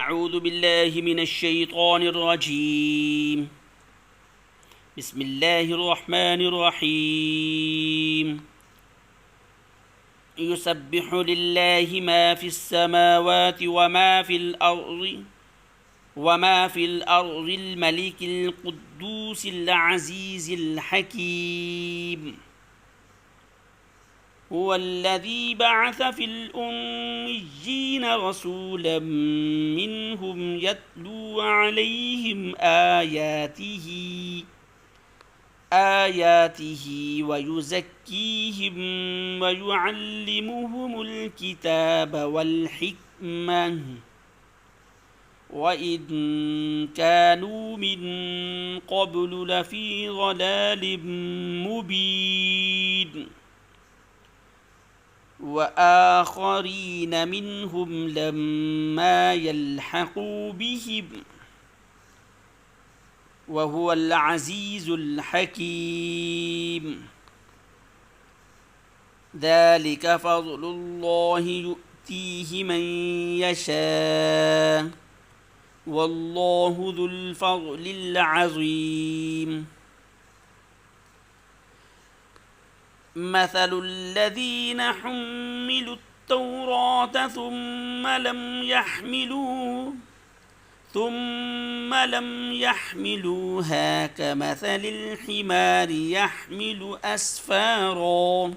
أعوذ بالله من الشيطان الرجيم. بسم الله الرحمن الرحيم. يسبح لله ما في السماوات وما في الأرض الملك القدوس العزيز الحكيم. هو الذي بعث في الأميين رسولا منهم يتلو عليهم آياته ويزكيهم ويعلمهم الكتاب والحكمة وإن كانوا من قبل لفي ضلال مبين. وآخرين منهم لما يلحقوا بهم وهو العزيز الحكيم. ذلك فضل الله يؤتيه من يشاء والله ذو الفضل العظيم. مثل الذين حملوا التوراة ثم لم يحملوها كمثل الحمار يحمل أسفارا.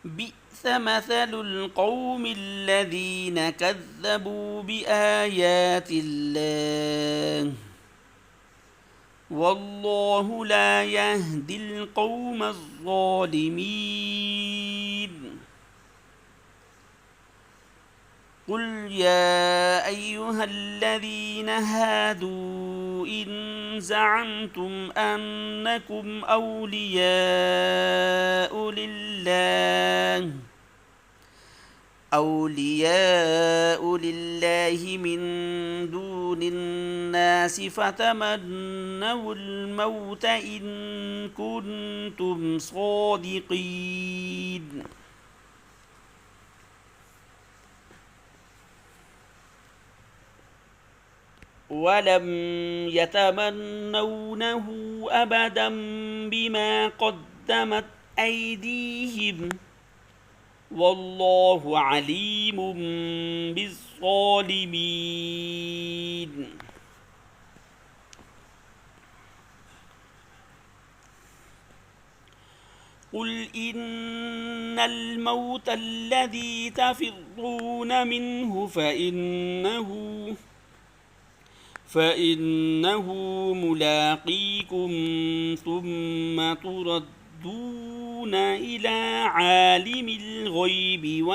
بئس مثل القوم الذين كذبوا بآيات الله والله لا يهدي القوم الظالمين. قل يا أيها الذين هادوا إن زعمتم أنكم أولياء لله من دون الناس فتمنوا الموت إن كنتم صادقين. ولم يتمنونه أبدا بما قدمت أيديهم والله عليم بالظالمين. قل إن الموت الذي تفرون منه فإنه ملاقيكم ثم تردون إلى عالم الغيب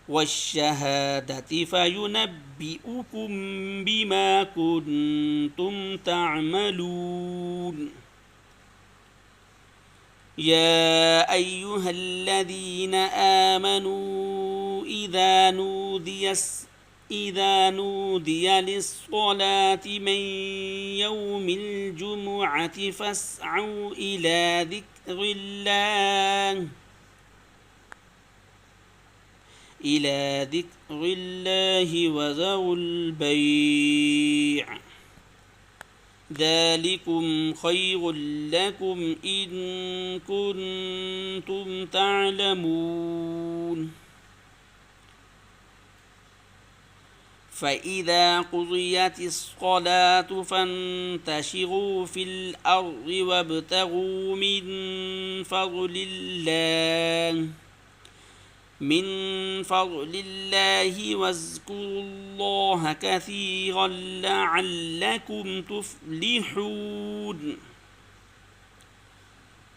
والشهادة فينبئكم بما كنتم تعملون. يا أيها الذين آمنوا إذا نودي للصلاة من يوم الجمعة فاسعوا إلى ذكر الله وذروا البيع ذلكم خير لكم إن كنتم تعلمون. فإذا قضيت الصلاة فانتشروا في الأرض وابتغوا من فضل الله واذكروا الله كثيرا لعلكم تفلحون.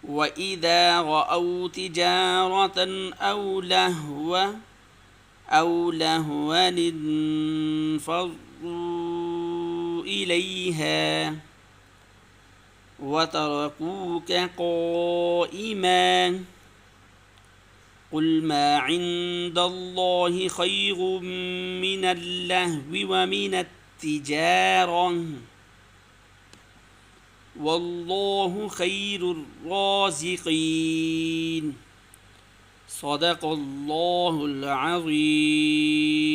وإذا رأوا تجارة أو لهوا انفضوا إليها وتركوك قائما. قل ما عند الله خير من اللهو ومن التجارة والله خير الرازقين. صدق الله العظيم.